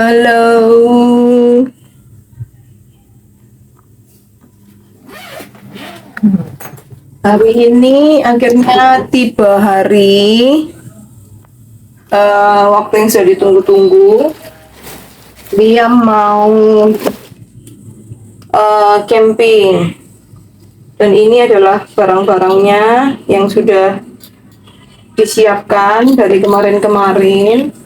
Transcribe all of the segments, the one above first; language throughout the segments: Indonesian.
Halo. Hari ini akhirnya tiba hari waktu yang sudah ditunggu-tunggu. Dia mau camping. Dan ini adalah barang-barangnya yang sudah disiapkan dari kemarin-kemarin.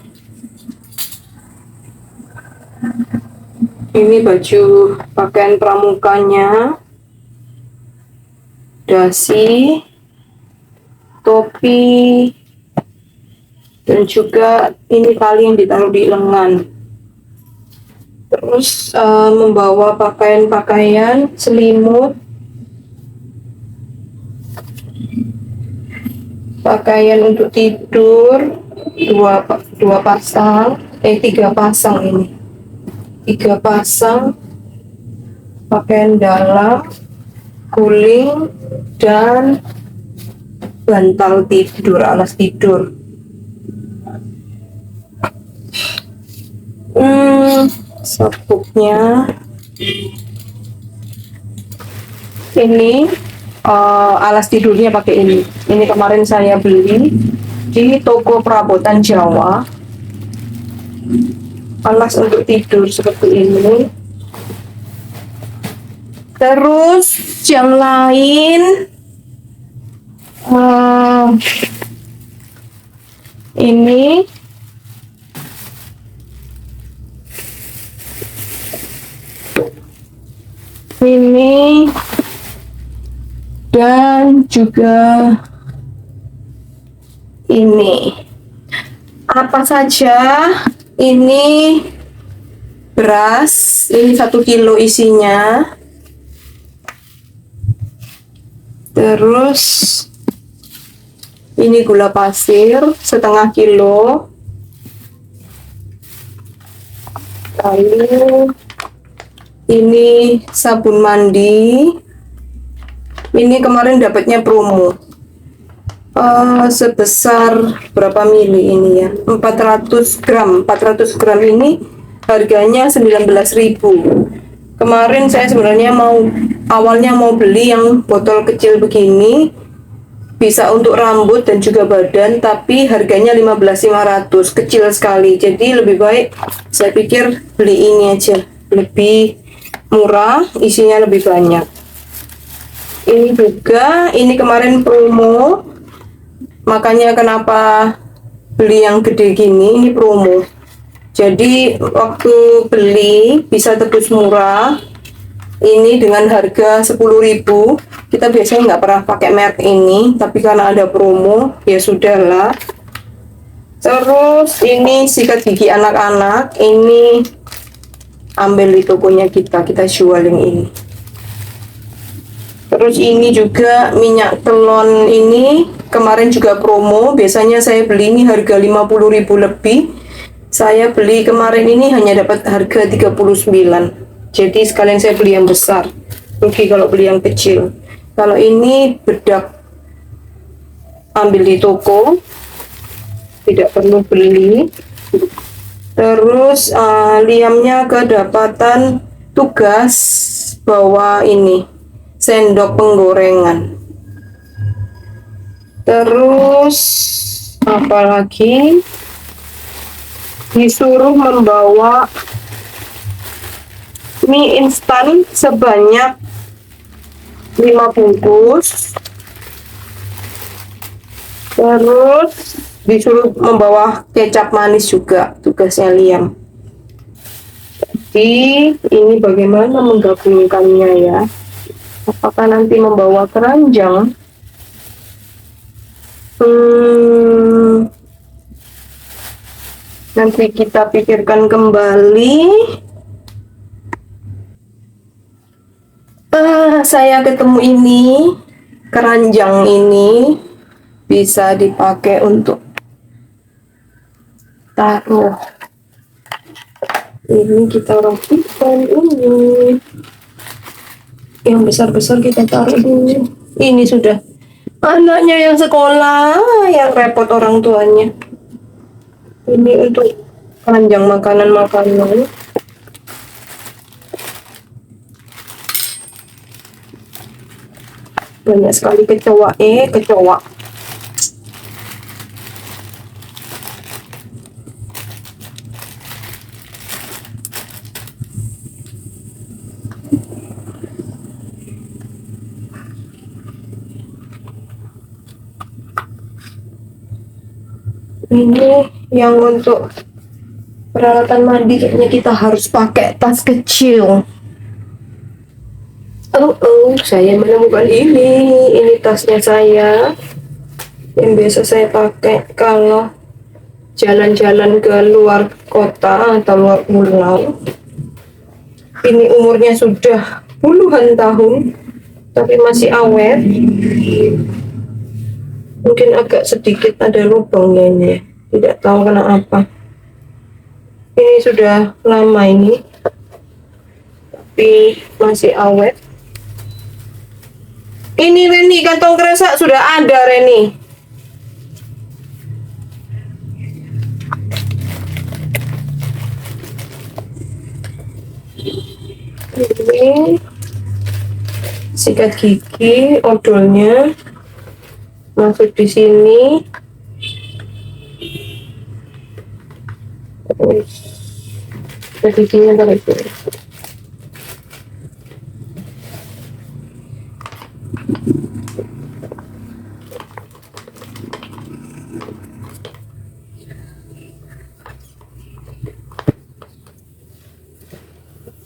Ini baju pakaian pramuganya, dasi, topi, dan juga ini tali yang ditaruh di lengan. Terus membawa pakaian-pakaian, selimut, pakaian untuk tidur, dua pasang, tiga pasang ini. 3 pasang pakaian dalam, guling, dan bantal tidur, alas tidur. Sabuknya ini, alas tidurnya pakai ini. Ini kemarin saya beli di toko perabotan Jawa. Alas untuk tidur seperti ini. Terus yang lain ini dan juga ini. Apa saja? Ini beras, ini 1 kilo isinya. Terus ini gula pasir setengah kilo. Lalu ini sabun mandi. Ini kemarin dapatnya promo. Sebesar berapa mili ini ya? 400 gram. 400 gram ini harganya 19.000. Kemarin saya sebenarnya awalnya mau beli yang botol kecil begini, bisa untuk rambut dan juga badan, tapi harganya 15.500, kecil sekali. Jadi lebih baik saya pikir beli ini aja, lebih murah, isinya lebih banyak. Ini juga, ini kemarin promo, makanya kenapa beli yang gede gini, ini promo. Jadi waktu beli bisa tebus murah. Ini dengan harga 10.000. Kita biasanya nggak pernah pakai merek ini, tapi karena ada promo ya sudahlah. Terus ini sikat gigi anak-anak, ini ambil di tokonya kita jual yang ini. Terus ini juga minyak telon, ini kemarin juga promo. Biasanya saya beli ini harga 50.000 lebih. Saya beli kemarin ini hanya dapat harga 39. Jadi sekalian saya beli yang besar. Rugi kalau beli yang kecil. Kalau ini bedak, ambil di toko, tidak perlu beli. Terus liamnya kedapatan tugas bawa ini sendok penggorengan. Terus apalagi, disuruh membawa mie instan sebanyak 5 bungkus. Terus disuruh membawa kecap manis juga, tugasnya Liam. Jadi ini bagaimana menggabungkannya ya? Apakah nanti membawa keranjang? Nanti kita pikirkan kembali. Saya ketemu ini, keranjang ini bisa dipakai untuk taruh. Ini kita rapikan, ini yang besar-besar kita taruh dulu. Ini sudah Anaknya yang sekolah, yang repot orang tuanya. Ini untuk keranjang makanan-makanan. Banyak sekali kecoa, kecoa. Ini yang untuk peralatan mandi, kayaknya kita harus pakai tas kecil. Saya menemukan ini tasnya saya yang biasa saya pakai kalau jalan-jalan ke luar kota atau luar pulau. Ini umurnya sudah puluhan tahun tapi masih awet. Mungkin agak sedikit ada lubangnya ini, tidak tahu kenapa. Ini sudah lama ini tapi masih awet. Ini Reni, kantong kresek sudah ada Reni. Ini sikat gigi, odolnya masuk di sini. Sikat giginya taruh sini.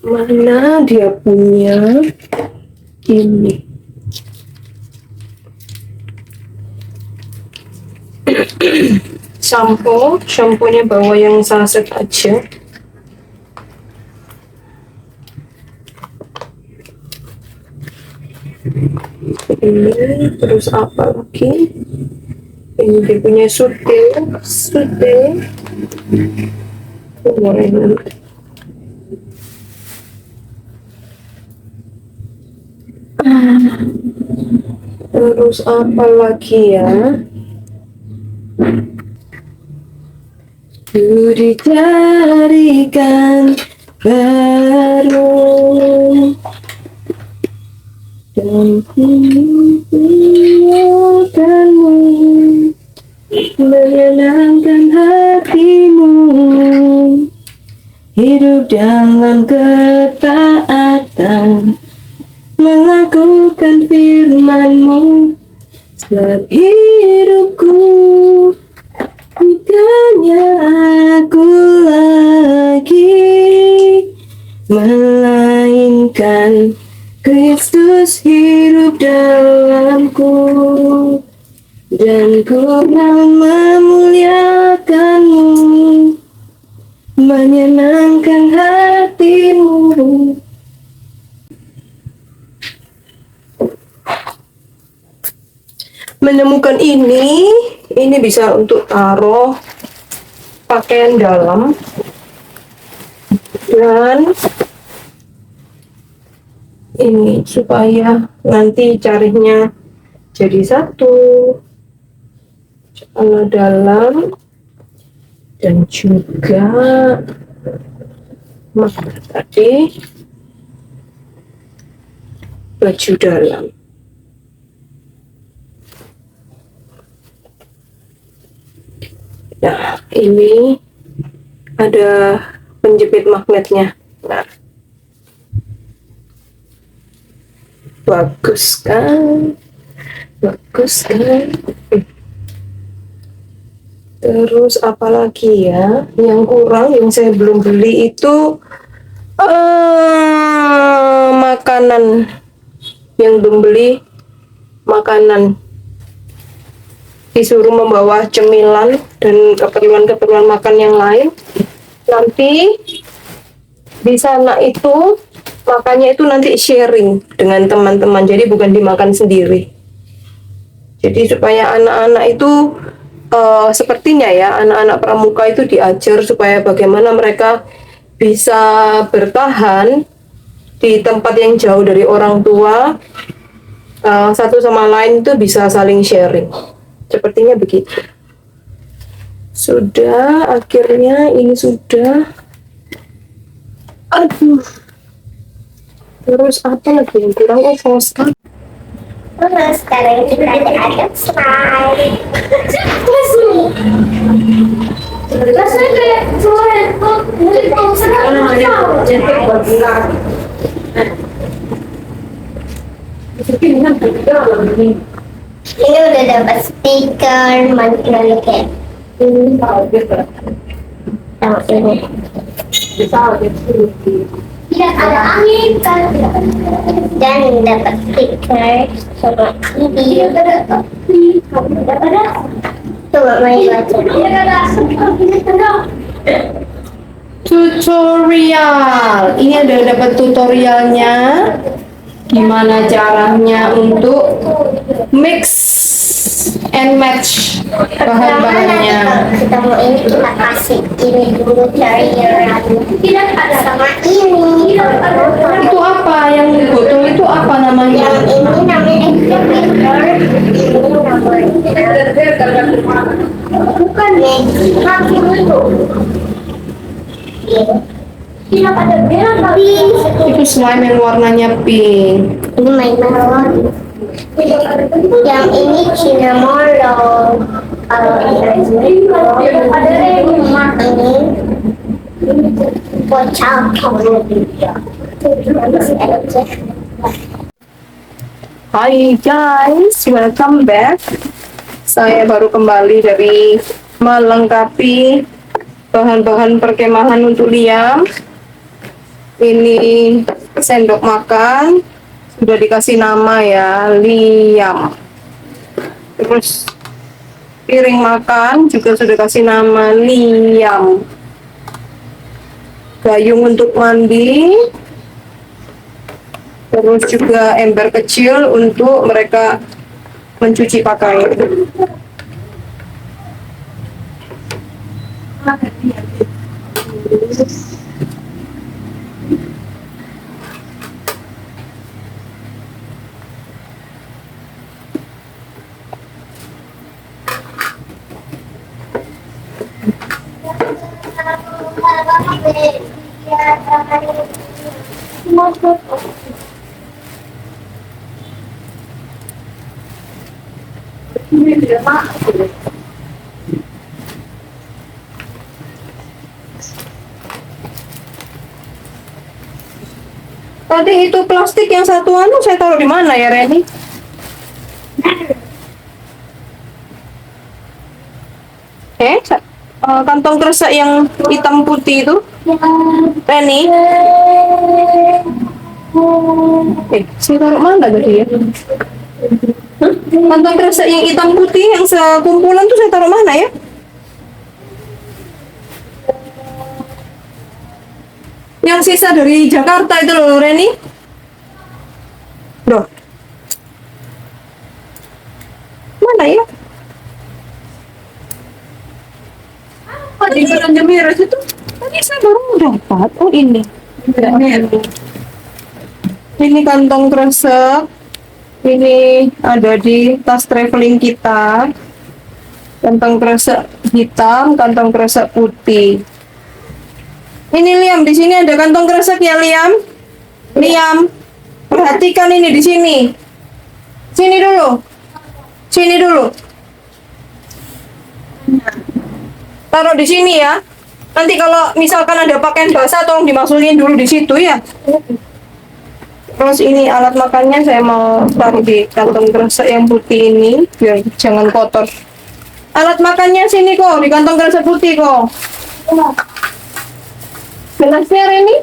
Mana dia punya ini? Shampoo-nya bawa yang saset aja. Ini terus apa lagi? Ini dia punya sutil. Terus apa lagi ya? Ku dijadikan baru dan tinggalkanmu menyenangkan hatimu, hidup dalam ketaatan, melakukan firman-Mu setiap hidupku. Bukannya aku lagi, melainkan Kristus hidup dalamku, dan ku memuliakan-Mu, menyenangkan hatimu. Menemukan ini bisa untuk taruh pakaian dalam, dan ini supaya nanti carinya jadi satu, celana dalam dan juga tadi baju dalam. Nah, ini ada penjepit magnetnya. Nah, bagus kan? Terus apalagi ya yang kurang, yang saya belum beli itu makanan. Yang belum beli makanan, disuruh membawa cemilan dan keperluan makan yang lain. Nanti di sana itu makannya itu nanti sharing dengan teman-teman, jadi bukan dimakan sendiri. Jadi supaya anak-anak itu sepertinya ya, anak-anak pramuka itu diajar supaya bagaimana mereka bisa bertahan di tempat yang jauh dari orang tua, satu sama lain itu bisa saling sharing. Sepertinya begitu. Sudah, akhirnya ini sudah. Aduh. Terus apa lagi yang kurang? Oh, poster. Sekarang kita ada slide. Rasanya kayak ini udah dapat stiker, mana kayak ini yang ini. Tidak ada angin kan, dan dapat stiker sama ini. Coba main baca. Tutorial. Ini ada dapat tutorialnya. Gimana caranya untuk mix and match bahan-bahannya. Kita mau ini, kita kasih ini dulu cairan. Tidak ada sama ini. Itu apa? Yang botol itu apa namanya? Yang ini namanya ini namanya bukan magic, itu. Tidak ada merah tapi Itu slime yang warnanya pink. ini main melon. Yang ini cinnamon. Ini pocong. Hai guys, welcome back. Saya baru kembali dari melengkapi bahan-bahan perkemahan untuk Liam. Ini sendok makan, sudah dikasih nama ya, Liam. Terus piring makan juga sudah kasih nama Liam. Gayung untuk mandi. Terus juga ember kecil untuk mereka mencuci pakaian. Tadi itu plastik yang satu saya taruh di mana ya, Reni? Kantong kresek yang hitam putih itu, Reni? Saya taruh mana tadi ya? Kantong kresek yang hitam putih yang sekumpulan tuh saya taruh mana ya? Yang sisa dari Jakarta itu loh, Reni. Loh. Mana ya? Di Gunung Jemiros itu tadi saya baru dapat. Oh ini. Ini kantong kresek. Ini ada di tas traveling kita. Kantong kresek hitam, kantong kresek putih. Ini Liam, di sini ada kantong kresek ya, Liam. Liam, perhatikan ini di sini. Sini dulu. Sini dulu. Taruh di sini ya. Nanti kalau misalkan ada pakaian basah, tolong dimasukin dulu di situ ya. Terus ini alat makannya saya mau taruh di kantong kresek yang putih ini, biar jangan kotor. Alat makannya sini kok, di kantong kresek putih kok. Gelasnya Reni?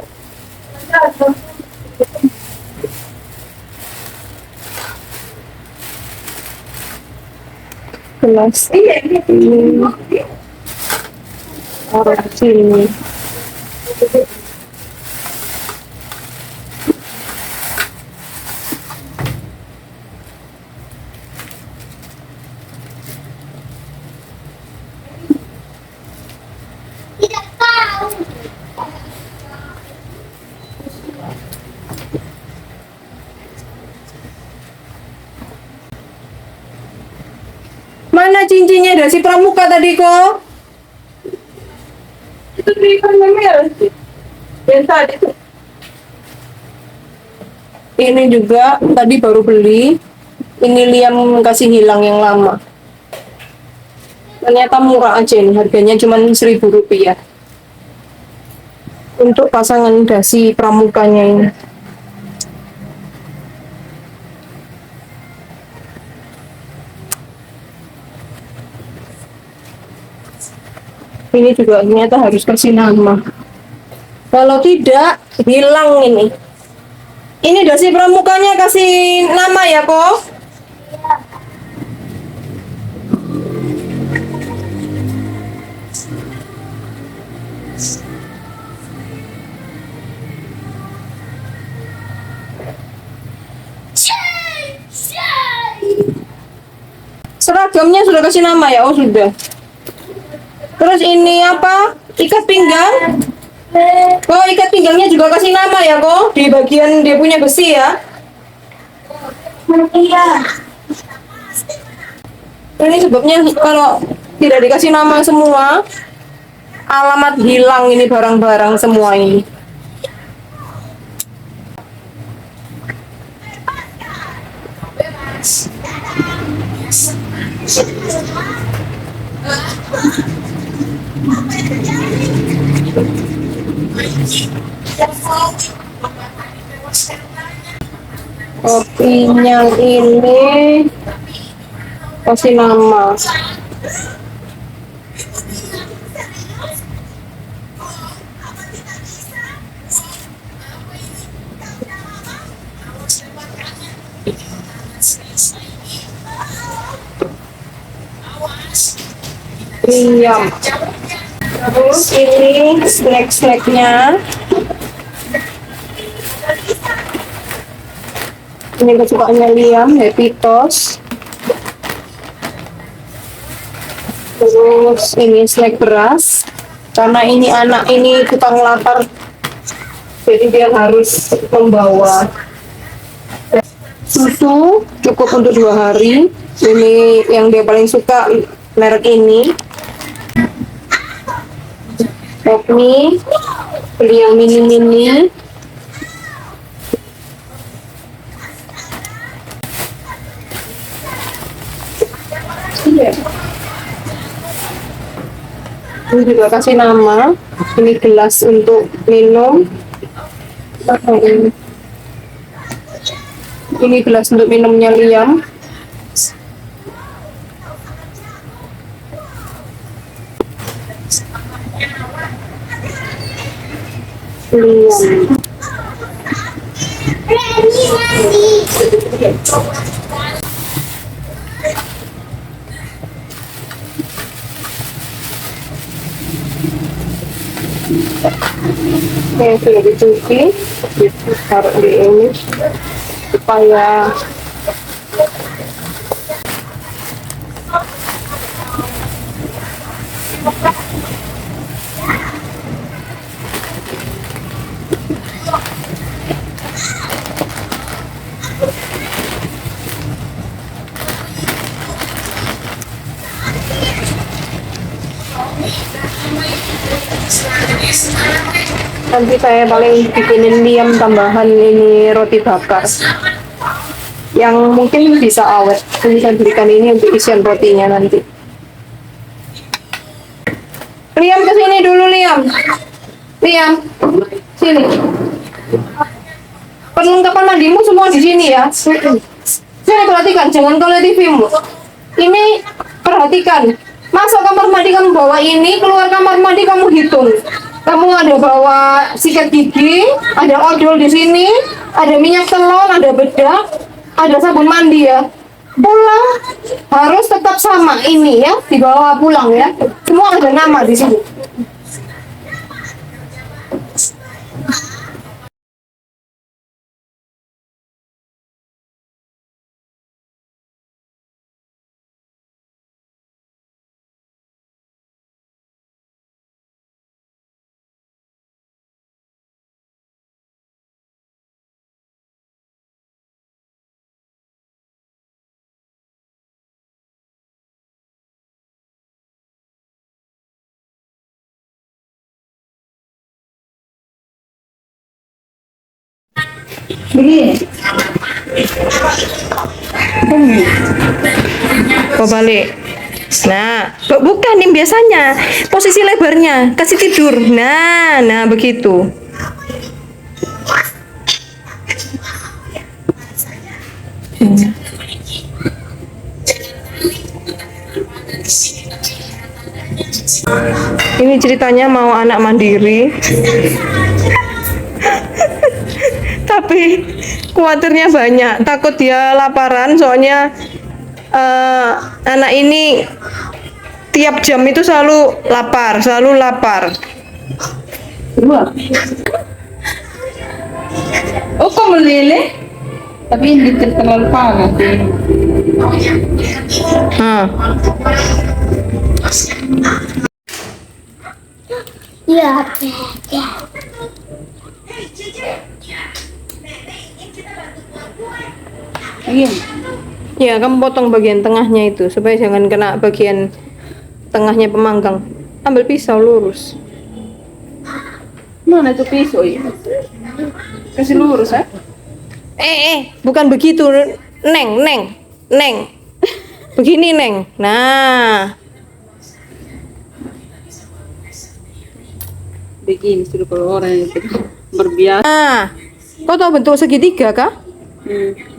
Gelas ini. Taruh di sini. Tidak tahu. Mana cincinnya dasi pramuka tadi kok? Itu di kamera sih. Yang tadi tuh. Ini juga tadi baru beli. Ini Liam kasih hilang yang lama. Ternyata murah aja nih, harganya cuma Rp1.000 untuk pasangan dasi pramukanya ini. Ini juga ternyata harus kasih nama. Kalau tidak, hilang ini. Ini dasi pramukanya kasih nama ya, kok? Seragamnya sudah kasih nama ya? Oh, sudah. Terus ini apa? Ikat pinggang? Oh, ikat pinggangnya juga kasih nama ya, kok? Di bagian dia punya besi ya? Iya. Ini sebabnya kalau tidak dikasih nama semua, alamat hilang ini barang-barang semua ini. Kopinya ini kasih nama. Iya. Terus ini snack-snacknya. Ini kesukaannya Liam, Happy Toast. Terus ini snack beras. Karena ini anak ini tukang lapar, jadi dia harus membawa susu cukup untuk 2 hari. Ini yang dia paling suka, merek ini. Mie, beli yang mini-mini. Iya. Ini juga kasih nama. Ini gelas untuk minum. Ini gelas untuk minumnya Liam. Liam. Yang sudah dicuci, taruh di ini supaya nanti saya paling bikinin Liam tambahan ini roti bakar yang mungkin bisa awet. Jadi saya berikan ini untuk isian rotinya nanti. Liam kesini dulu, Liam. Liam, sini. Perlengkapan mandimu semua di sini ya. Sini perhatikan, jangan kau lihat TV-mu. Ini perhatikan. Masuk kamar mandi kamu bawa ini, keluar kamar mandi kamu hitung. Kamu ada bawa sikat gigi, ada odol di sini, ada minyak telon, ada bedak, ada sabun mandi ya. Pulang harus tetap sama ini ya, dibawa pulang ya. Semua ada nama di sini. Begini. Kau balik. Nah, bukan yang biasanya. Posisi lebarnya, kasih tidur. Nah begitu. Ini ceritanya mau anak mandiri. Tapi khawatirnya banyak, takut dia laparan soalnya anak ini tiap jam itu selalu lapar. Oh, kok meleleh? Tapi ini terlalu panas. Ya, Iya. Ya, kamu potong bagian tengahnya itu supaya jangan kena bagian tengahnya pemanggang. Ambil pisau lurus. Mana itu pisau ya? Kasih lurus ya? Bukan begitu, Neng. Begini, Neng. Nah, Begini sudah kalau orang yang berbiasa. nah, kau tahu bentuk segitiga kah?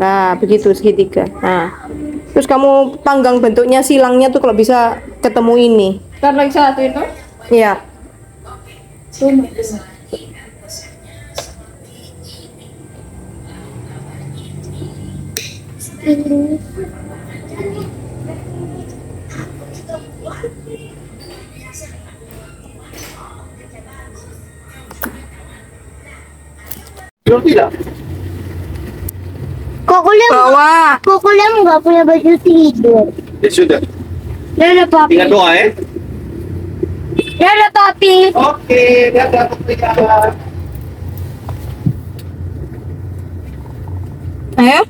Nah, begitu segitiga. Nah, terus kamu panggang bentuknya silangnya tuh kalau bisa ketemu ini. Karena yang satu itu. Ya, Belum tidak? bawa. kok kalian nggak punya baju tidur? Ya sudah. Dadah papi. Tinggal doa ya. Dadah papi. Oke, dadah Putria. Ayo,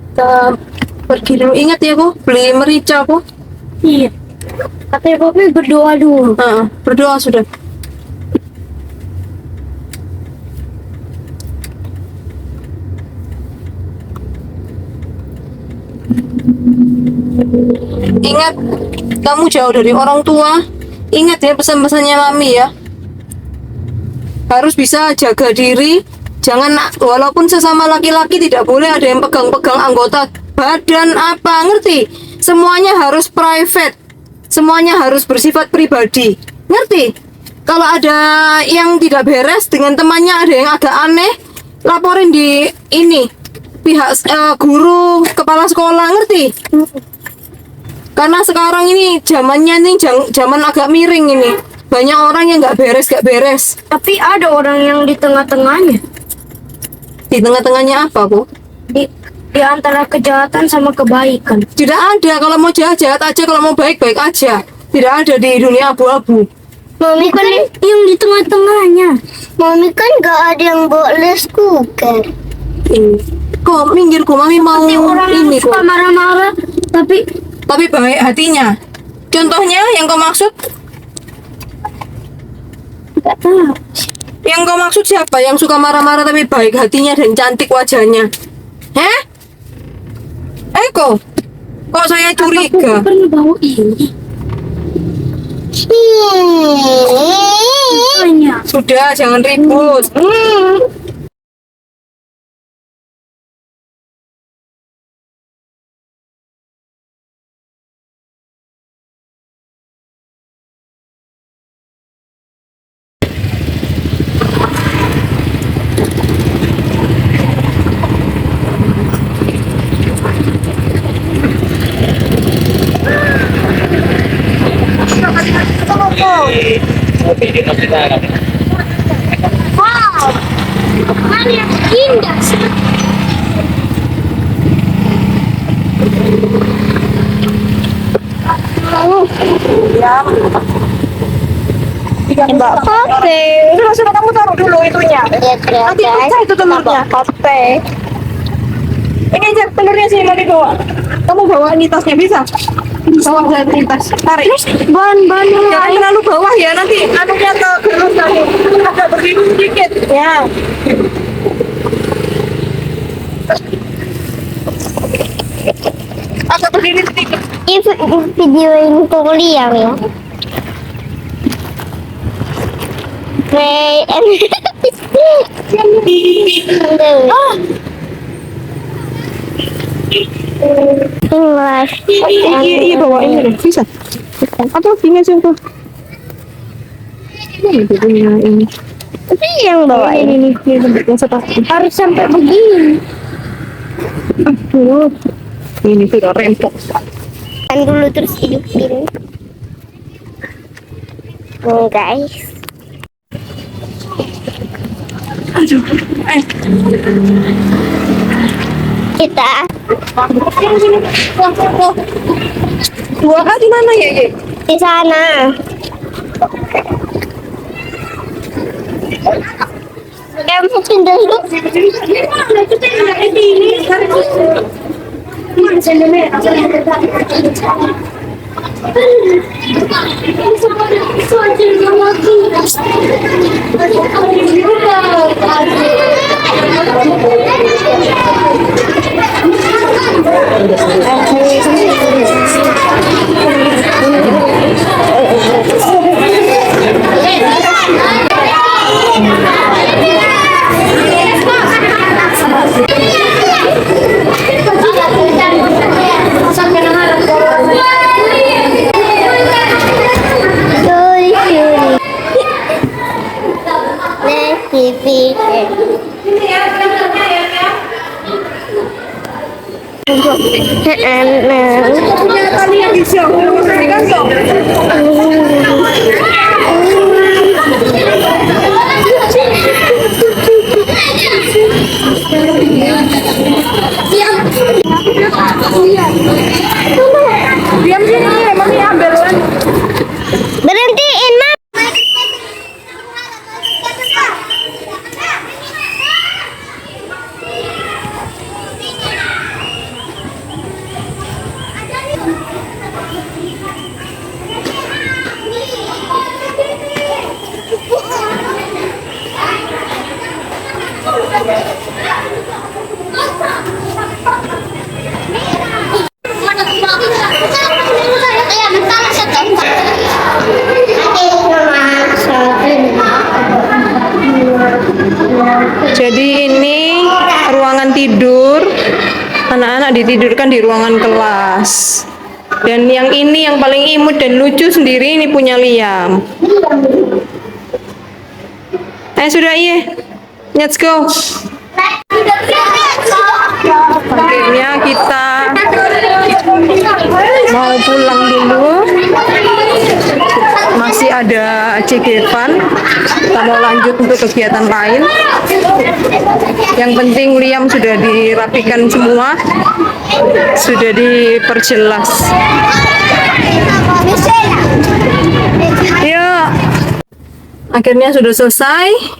kita pergi dulu. Ingat ya, Bu, beli merica, Bu. Iya. Katanya papi berdoa dulu. Berdoa sudah. Ingat, kamu jauh dari orang tua. Ingat ya pesan-pesannya Mami ya. Harus bisa jaga diri. Jangan, walaupun sesama laki-laki tidak boleh ada yang pegang-pegang anggota badan apa, ngerti? Semuanya harus private. Semuanya harus bersifat pribadi. Ngerti? Kalau ada yang tidak beres dengan temannya, ada yang agak aneh, laporin di ini pihak guru, kepala sekolah, ngerti? Karena sekarang ini zamannya nih zaman agak miring ini. Banyak orang yang nggak beres. Tapi ada orang yang di tengah-tengahnya. Di tengah-tengahnya apa, Bu? Di antara kejahatan sama kebaikan. Tidak ada. Kalau mau jahat-jahat aja, kalau mau baik-baik aja. Tidak ada di dunia abu-abu. Mami kan yang di tengah-tengahnya. Mami kan nggak ada yang bawa rice cooker. Ini. Kok minggirku, Mami mau Seperti orang yang ini suka kok. marah-marah, tapi Tapi baik hatinya. Contohnya yang kau maksud? nggak tahu. Yang kau maksud siapa? Yang suka marah-marah tapi baik hatinya dan cantik wajahnya? Heh? Kok saya curiga? Aku pernah bawa ini. Tanya. Sudah, jangan ribut. Wow, mana yang indah sih? Mbak Kote. Sudah kamu taruh dulu itunya. Nanti pecah itu telurnya. Kote. Ini aja telurnya sih mau dibawa. Kamu bawa ini tasnya bisa? Bawa dari tas. Tarik. Ban Jangan terlalu bawah ya, nanti anunya ke gerus tadi agak berdiri sedikit. Ya. Ini video ini kuliah ya. Ray and Iya bawain deh, bisa. Atau tinggal sih tuh. Ini punya ini. Tapi yang bawa Ini yang seperti harus sampai begini. aduh. Ini sudah rempok. Kan dulu terus hidupin. Nih guys. Aduh. Kita Dua di mana ya, Ye? di sana. Kamu pindah dulu. Diam sini, Mami ambil. Berhentiin, Mam. Jadi ini ruangan tidur. Anak-anak ditidurkan di ruangan kelas. Dan yang ini yang paling imut dan lucu sendiri ini punya Liam. Sudah iya. Let's go. Akhirnya kita mau pulang dulu. Masih ada cegepan. Kita mau lanjut untuk kegiatan lain. Yang penting Liam sudah dirapikan semua. Sudah diperjelas. Yuk. Akhirnya sudah selesai.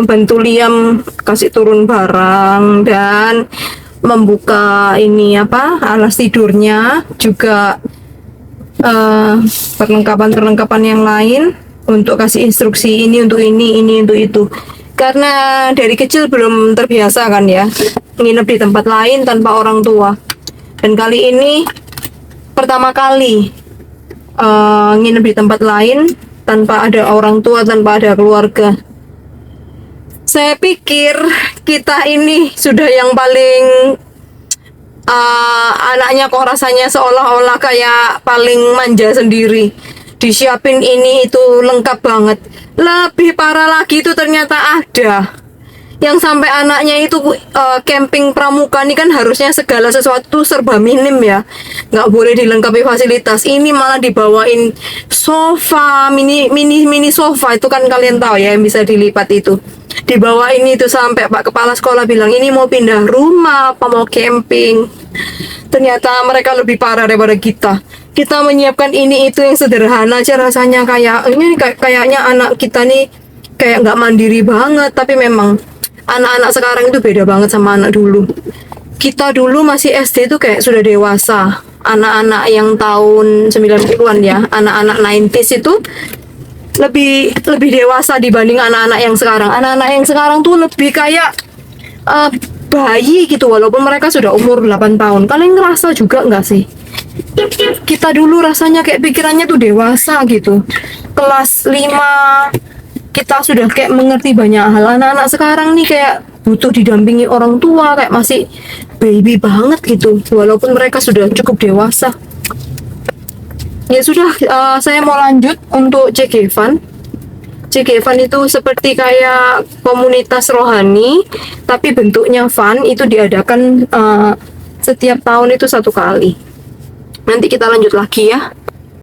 Bantu Liam kasih turun barang dan membuka ini alas tidurnya, juga perlengkapan yang lain untuk kasih instruksi ini untuk ini untuk itu. Karena dari kecil belum terbiasa kan ya nginep di tempat lain tanpa orang tua, dan kali ini pertama kali nginep di tempat lain tanpa ada orang tua, tanpa ada keluarga. Saya pikir kita ini sudah yang paling anaknya kok rasanya seolah-olah kayak paling manja sendiri. Disiapin ini itu lengkap banget. Lebih parah lagi itu ternyata ada yang sampai anaknya itu camping pramuka. Ini kan harusnya segala sesuatu serba minim ya, nggak boleh dilengkapi fasilitas. Ini malah dibawain sofa, mini sofa itu kan kalian tahu ya, yang bisa dilipat itu. Dibawain itu sampai Pak Kepala Sekolah bilang ini mau pindah rumah apa mau camping. Ternyata mereka lebih parah daripada kita. Kita menyiapkan ini itu yang sederhana aja rasanya kayak ini kayaknya anak kita nih kayak nggak mandiri banget. Tapi memang anak-anak sekarang itu beda banget sama anak dulu. Kita dulu masih SD itu kayak sudah dewasa. Anak-anak yang tahun 90-an ya, anak-anak 90s itu lebih dewasa dibanding anak-anak yang sekarang. Anak-anak yang sekarang tuh lebih kayak bayi gitu, walaupun mereka sudah umur 8 tahun. Kalian ngerasa juga nggak sih? kita dulu rasanya kayak pikirannya tuh dewasa gitu. Kelas 5 kita sudah kayak mengerti banyak hal. Anak-anak sekarang nih kayak butuh didampingi orang tua, kayak masih baby banget gitu, walaupun mereka sudah cukup dewasa. Ya sudah, saya mau lanjut untuk CG Fun. CG Fun itu seperti kayak komunitas rohani, tapi bentuknya fun, itu diadakan setiap tahun itu 1 kali. Nanti kita lanjut lagi ya.